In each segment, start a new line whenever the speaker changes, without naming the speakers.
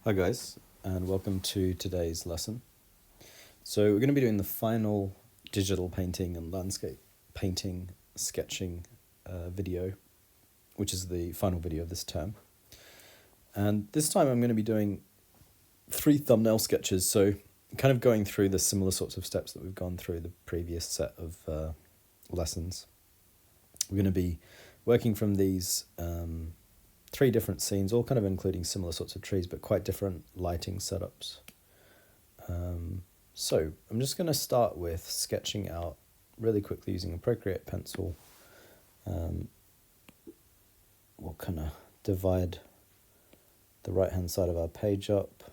Hi guys, and welcome to today's lesson. So we're going to be doing the final digital painting and landscape painting sketching video, which is the final video of this term. And this time I'm going to be doing 3 thumbnail sketches, so kind of going through the similar sorts of steps that we've gone through the previous set of lessons. We're going to be working from these 3 different scenes, all kind of including similar sorts of trees, but quite different lighting setups. So I'm just going to start with sketching out really quickly using a Procreate pencil. We'll kind of divide the right hand side of our page up.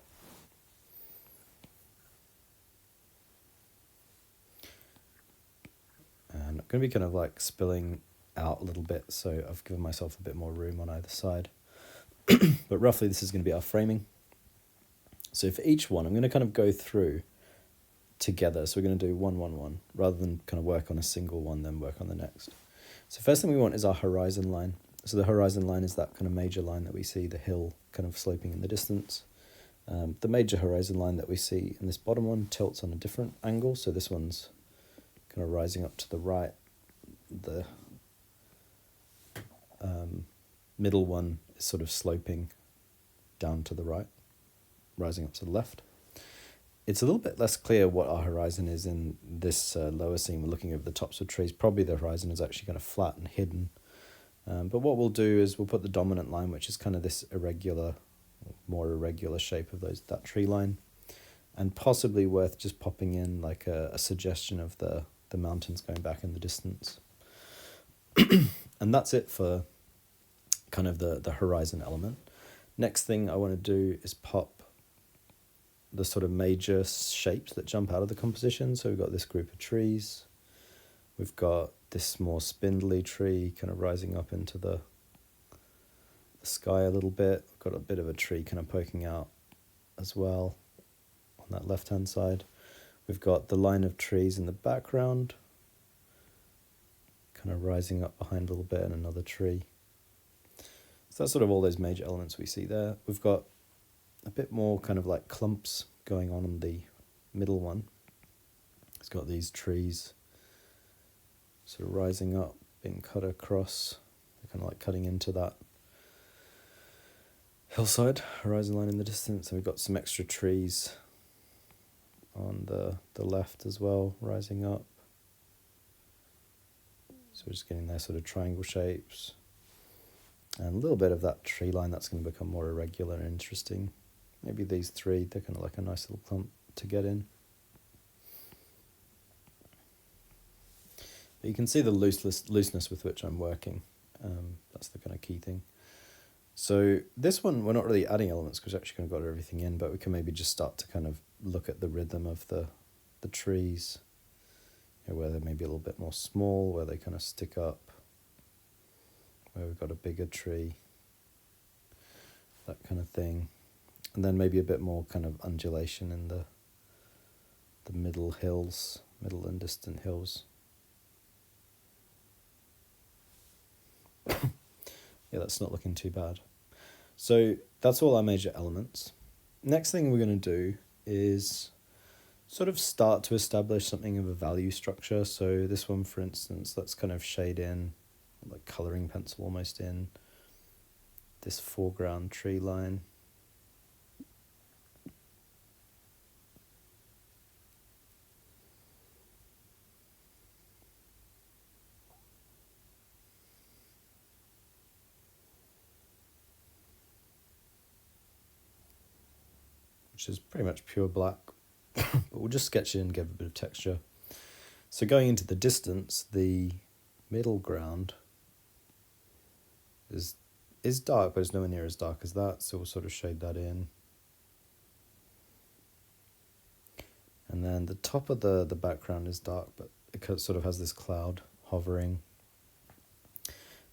And I'm going to be kind of like spilling out a little bit, so I've given myself a bit more room on either side. But roughly this is going to be our framing. So for each one, I'm going to kind of go through together. So we're going to do 1, 1, 1, rather than kind of work on a single one, then work on the next. So first thing we want is our horizon line. So the horizon line is that kind of major line that we see, the hill kind of sloping in the distance. The major horizon line that we see in this bottom one tilts on a different angle. So this one's kind of rising up to the right. The middle one is sort of sloping down to the right, rising up to the left. It's a little bit less clear what our horizon is in this lower scene. We're looking over the tops of trees. Probably the horizon is actually kind of flat and hidden. But what we'll do is we'll put the dominant line, which is kind of this irregular, more irregular shape of that tree line. And possibly worth just popping in like a suggestion of the mountains going back in the distance. And that's it for kind of the horizon element. Next thing I want to do is pop the sort of major shapes that jump out of the composition. So we've got this group of trees. We've got this more spindly tree kind of rising up into the sky a little bit. We've got a bit of a tree kind of poking out as well on that left-hand side. We've got the line of trees in the background, kind of rising up behind a little bit, and another tree. So that's sort of all those major elements we see there. We've got a bit more kind of like clumps going on the middle one. It's got these trees sort of rising up, being cut across. They're kind of like cutting into that hillside, horizon line in the distance. And we've got some extra trees on the left as well, rising up. So we're just getting their sort of triangle shapes. And a little bit of that tree line that's going to become more irregular and interesting. Maybe these 3, they're kind of like a nice little clump to get in. But you can see the looseness with which I'm working. That's the kind of key thing. So this one, we're not really adding elements because we've actually kind of got everything in, but we can maybe just start to kind of look at the rhythm of the trees, where they're maybe a little bit more small, where they kind of stick up, where we've got a bigger tree, that kind of thing. And then maybe a bit more kind of undulation in the middle hills, middle and distant hills. Yeah, that's not looking too bad. So that's all our major elements. Next thing we're going to do is sort of start to establish something of a value structure. So this one, for instance, let's kind of shade in, like colouring pencil almost in, this foreground tree line. Which is pretty much pure black, but we'll just sketch it and give a bit of texture. So going into the distance, the middle ground is dark, but it's nowhere near as dark as that, so we'll sort of shade that in. And then the top of the background is dark, but it sort of has this cloud hovering.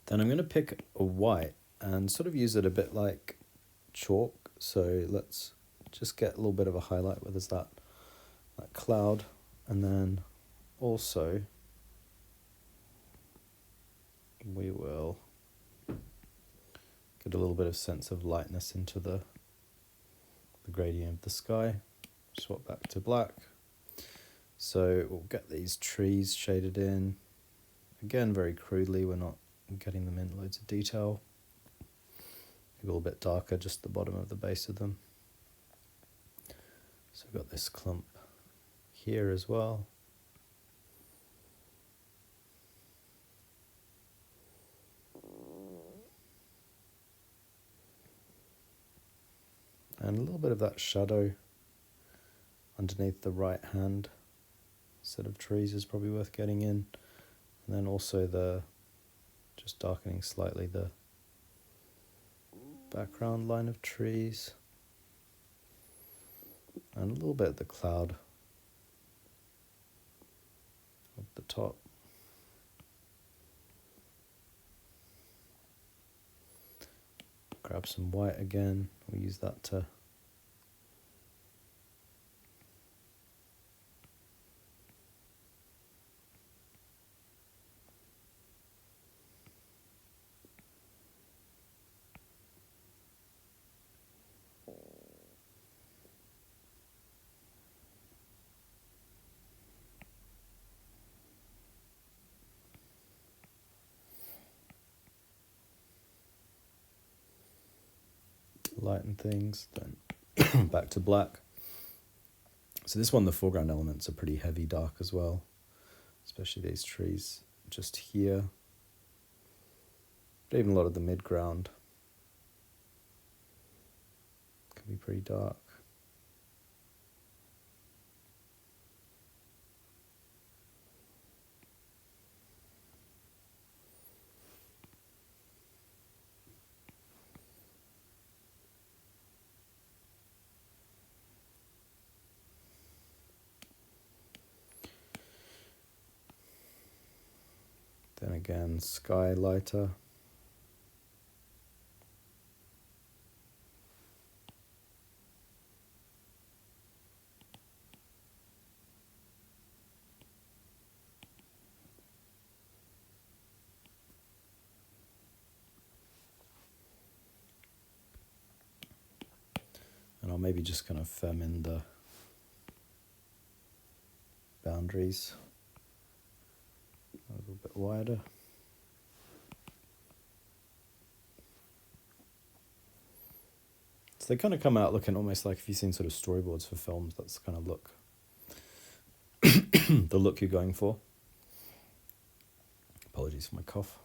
Then I'm going to pick a white and sort of use it a bit like chalk, so let's just get a little bit of a highlight where there's that cloud, and then also we will get a little bit of sense of lightness into the the gradient of the sky. Swap back to black. So we'll get these trees shaded in. Again, very crudely, we're not getting them in loads of detail. Maybe a little bit darker, just the bottom of the base of them. So we've got this clump here as well. And a little bit of that shadow underneath the right hand set of trees is probably worth getting in. And then also just darkening slightly the background line of trees. And a little bit of the cloud of the top. Grab some white again, we'll use that to lighten things, then back to black. So this one, the foreground elements are pretty heavy dark as well, especially these trees just here, but even a lot of the midground can be pretty dark. Then again, sky lighter. And I'll maybe just kind of firm in the boundaries a little bit wider. So they kind of come out looking almost like, if you've seen sort of storyboards for films, that's the kind of look, the look you're going for. Apologies for my cough.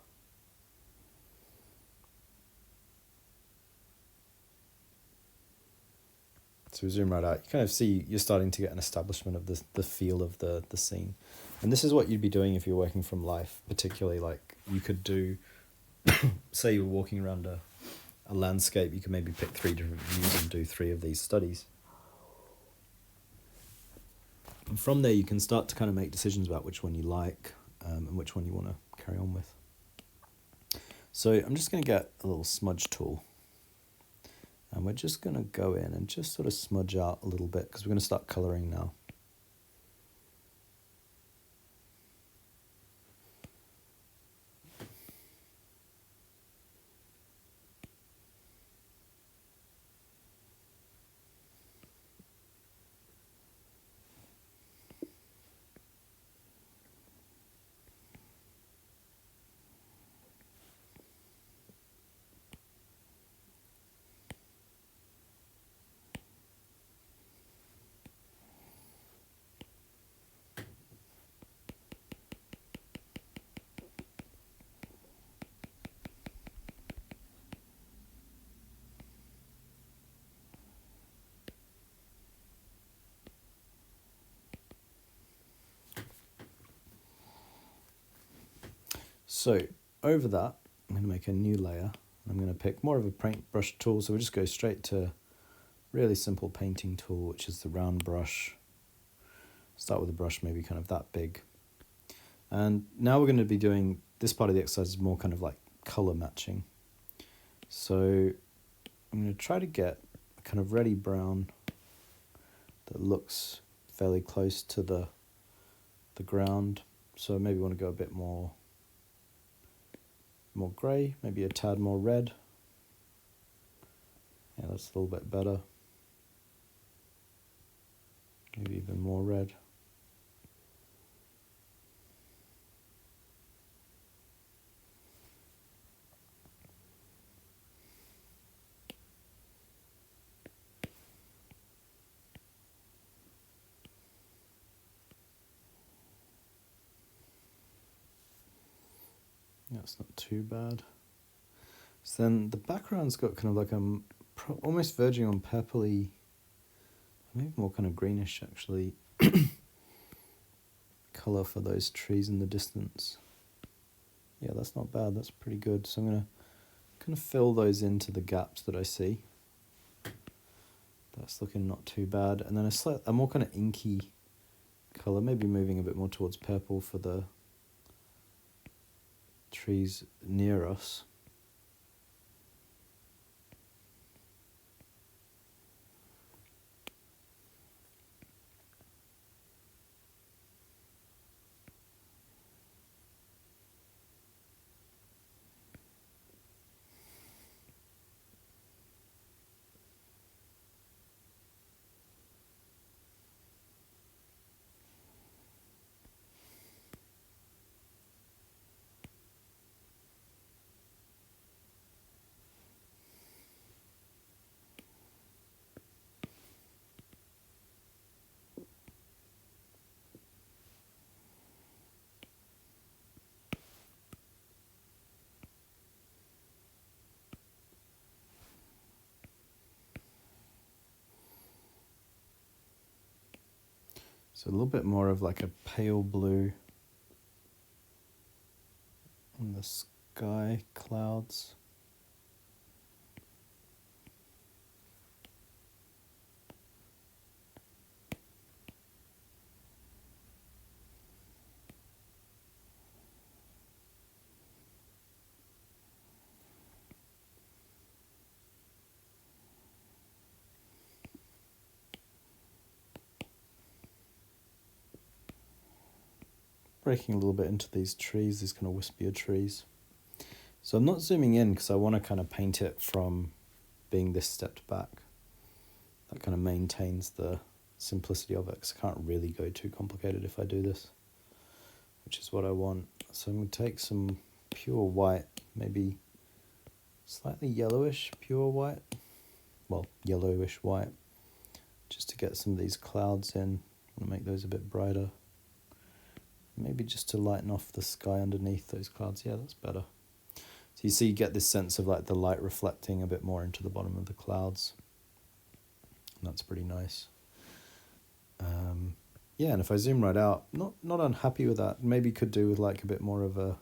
So we zoom right out, you kind of see you're starting to get an establishment of the feel of the scene. And this is what you'd be doing if you're working from life, particularly like you could do, say you were walking around a landscape, you could maybe pick 3 different views and do 3 of these studies. And from there you can start to kind of make decisions about which one you like and which one you want to carry on with. So I'm just going to get a little smudge tool. And we're just going to go in and just sort of smudge out a little bit, because we're going to start colouring now. So over that, I'm going to make a new layer. I'm going to pick more of a paintbrush tool, so we'll just go straight to really simple painting tool, which is the round brush. Start with a brush maybe kind of that big. And now we're going to be doing, this part of the exercise is more kind of like colour matching. So I'm going to try to get a kind of reddy brown that looks fairly close to the ground. So maybe want to go a bit more grey, maybe a tad more red. Yeah, that's a little bit better. maybe even more red. That's not too bad. So then the background's got kind of like almost verging on purpley, maybe more kind of greenish actually, colour for those trees in the distance. Yeah, that's not bad, that's pretty good. So I'm going to kind of fill those into the gaps that I see. That's looking not too bad. And then a more kind of inky colour, maybe moving a bit more towards purple for the trees near us. So a little bit more of like a pale blue in the sky, clouds. Breaking a little bit into these trees, these kind of wispier trees. So I'm not zooming in because I want to kind of paint it from being this stepped back. That kind of maintains the simplicity of it because I can't really go too complicated if I do this, which is what I want. So I'm going to take some pure white, maybe slightly yellowish pure white, well, yellowish white, just to get some of these clouds in. I want to make those a bit brighter. Maybe just to lighten off the sky underneath those clouds. Yeah, that's better. So you see, you get this sense of like the light reflecting a bit more into the bottom of the clouds. And that's pretty nice. Yeah, and if I zoom right out, not unhappy with that. Maybe could do with like a bit more of a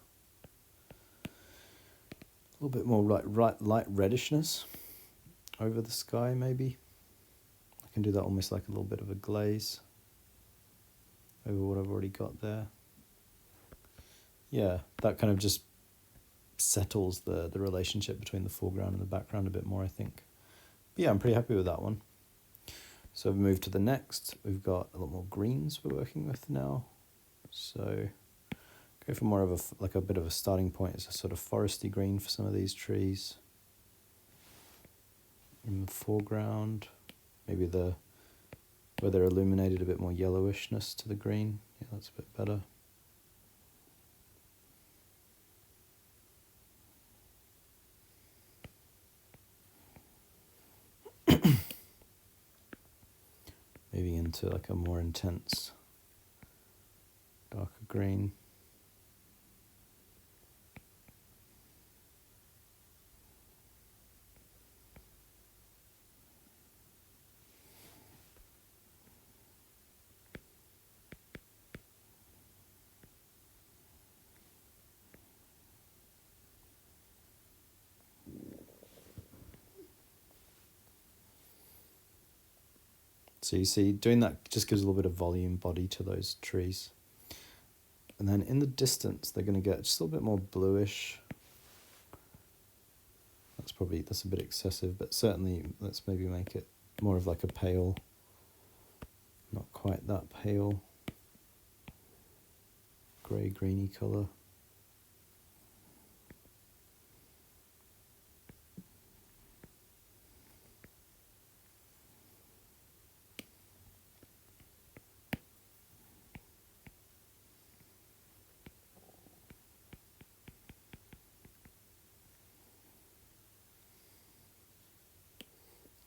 little bit more light reddishness over the sky. Maybe I can do that almost like a little bit of a glaze over what I've already got there. Yeah, that kind of just settles the relationship between the foreground and the background a bit more, I think. But yeah, I'm pretty happy with that one. So we've moved to the next. We've got a lot more greens we're working with now. So go for more of a bit of a starting point. It's a sort of foresty green for some of these trees. In the foreground, maybe where they're illuminated, a bit more yellowishness to the green. Yeah, that's a bit better. Maybe into like a more intense darker green. So you see, doing that just gives a little bit of volume, body to those trees. And then in the distance, they're going to get just a little bit more bluish. That's a bit excessive, but certainly let's maybe make it more of like a pale, not quite that pale, grey-greeny colour.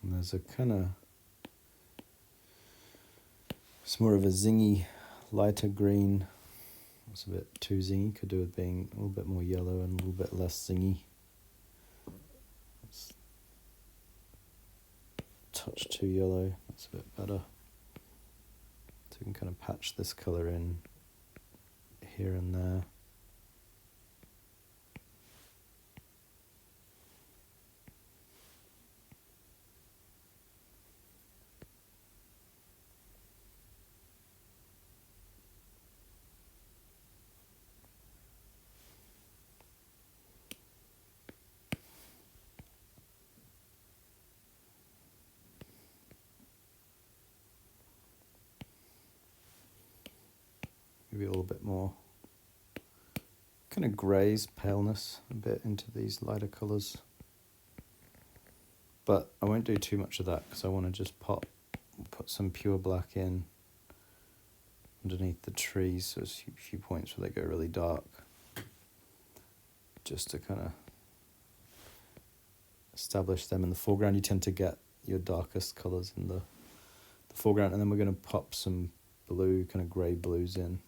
And there's a kind of, it's more of a zingy, lighter green. It's a bit too zingy, could do with being a little bit more yellow and a little bit less zingy. It's a touch too yellow, that's a bit better. So we can kind of patch this colour in here and there. Maybe a little bit more kind of greys, paleness a bit into these lighter colours. But I won't do too much of that because I want to just put some pure black in underneath the trees. So there's a few points where they go really dark, just to kind of establish them in the foreground. You tend to get your darkest colours in the foreground, and then we're going to pop some blue, kind of grey blues in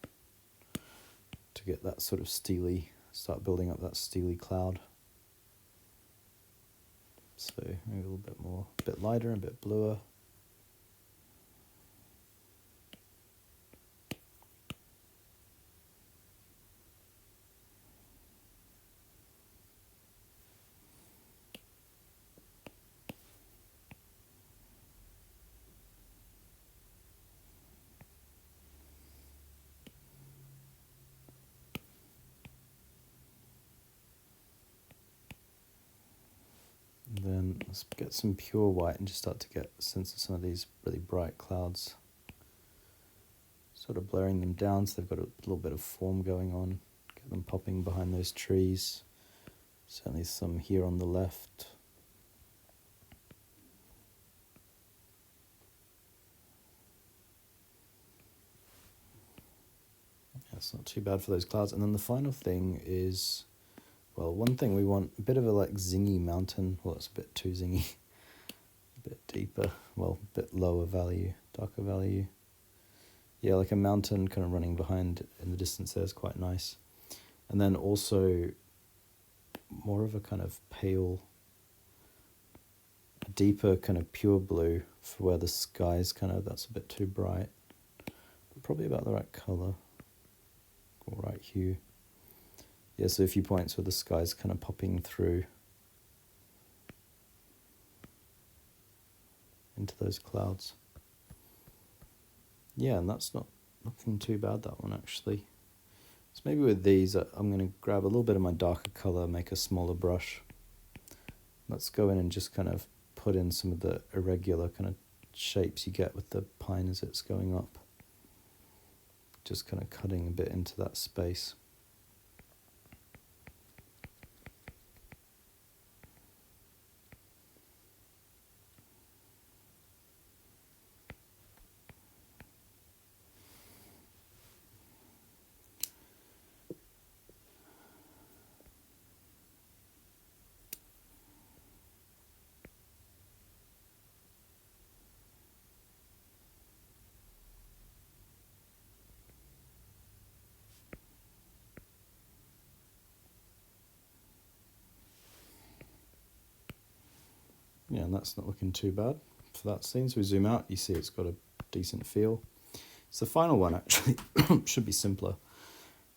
to get that sort of steely, start building up that steely cloud. So maybe a little bit more, a bit lighter, a bit bluer. Then let's get some pure white and just start to get a sense of some of these really bright clouds. Sort of blurring them down so they've got a little bit of form going on. Get them popping behind those trees. Certainly some here on the left. That's not too bad for those clouds. And then the final thing is, well, one thing we want, a bit of a like zingy mountain. Well, it's a bit too zingy. A bit deeper, well, a bit lower value, darker value. Yeah, like a mountain kind of running behind in the distance there is quite nice. And then also more of a kind of pale, a deeper kind of pure blue for where the sky's kind of, that's a bit too bright. But probably about the right colour, or right hue. Yeah, so a few points where the sky's kind of popping through into those clouds. Yeah, and that's not looking too bad, that one actually. So maybe with these, I'm going to grab a little bit of my darker colour, make a smaller brush. Let's go in and just kind of put in some of the irregular kind of shapes you get with the pine as it's going up. Just kind of cutting a bit into that space. Yeah, and that's not looking too bad for that scene. So we zoom out, you see it's got a decent feel. So the final one actually should be simpler.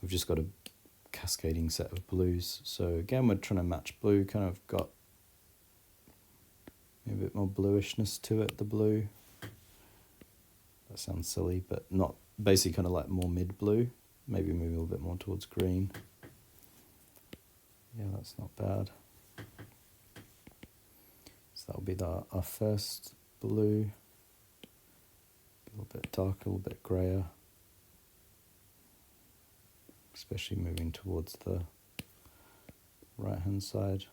We've just got a cascading set of blues. So again, we're trying to match blue, kind of got a bit more bluishness to it, the blue. That sounds silly, but not, basically kind of like more mid-blue. Maybe moving a little bit more towards green. Yeah, that's not bad. So that'll be our first blue. A little bit darker, a little bit grayer. Especially moving towards the right-hand side.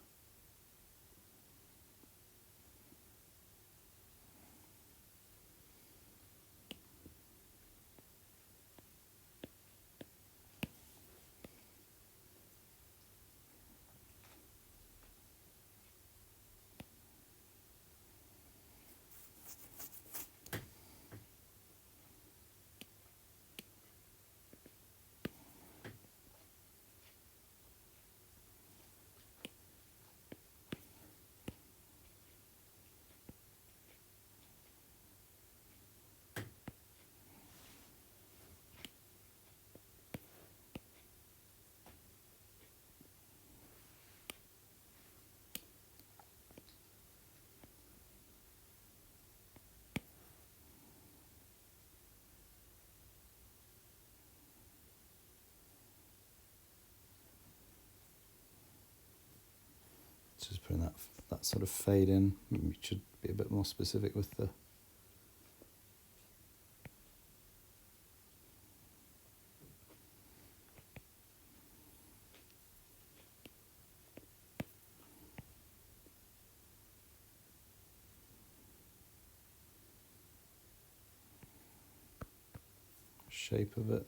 Just putting that sort of fade in. We should be a bit more specific with the shape of it.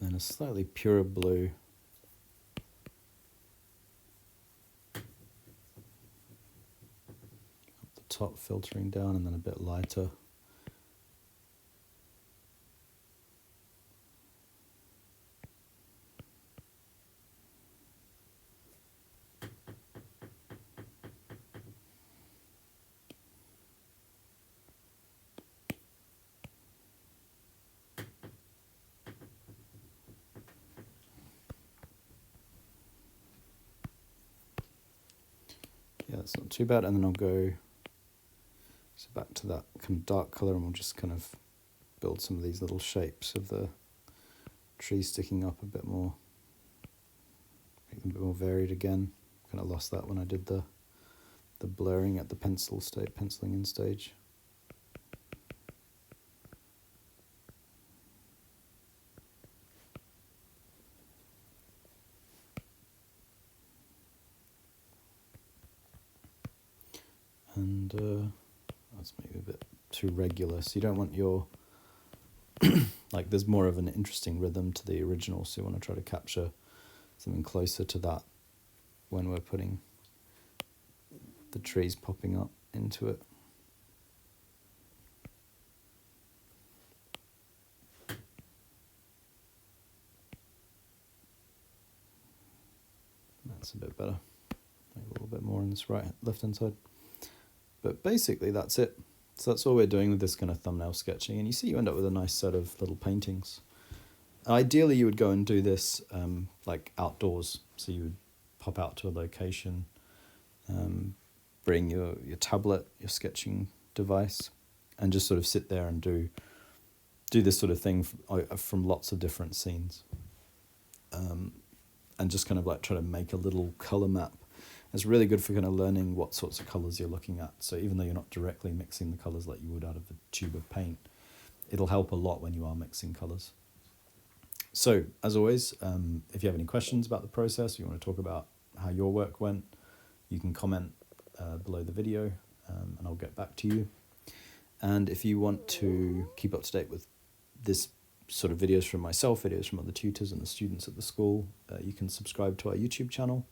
And then a slightly purer blue. Up the top, filtering down, and then a bit lighter. Yeah, that's not too bad. And then I'll go back to that kind of dark colour, and we'll just kind of build some of these little shapes of the tree sticking up a bit more. Make them a bit more varied again. Kind of lost that when I did the blurring at the penciling in stage. And that's maybe a bit too regular, so you don't want your like there's more of an interesting rhythm to the original, so you want to try to capture something closer to that when we're putting the trees popping up into it. That's a bit better. Maybe a little bit more on this left hand side. But basically that's it. So that's all we're doing with this kind of thumbnail sketching, and you see you end up with a nice set of little paintings. Ideally you would go and do this like outdoors, so you would pop out to a location, bring your tablet, your sketching device, and just sort of sit there and do this sort of thing from lots of different scenes, and just kind of like try to make a little colour map. It's really good for kind of learning what sorts of colours you're looking at. So even though you're not directly mixing the colours like you would out of a tube of paint, it'll help a lot when you are mixing colours. So as always, if you have any questions about the process, or you want to talk about how your work went, you can comment below the video, and I'll get back to you. And if you want to keep up to date with this sort of videos from myself, videos from other tutors and the students at the school, you can subscribe to our YouTube channel.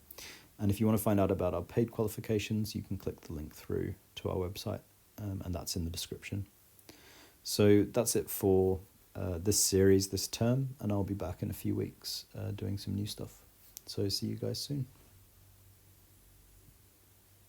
And if you want to find out about our paid qualifications, you can click the link through to our website, and that's in the description. So that's it for this series, this term, and I'll be back in a few weeks doing some new stuff. So see you guys soon.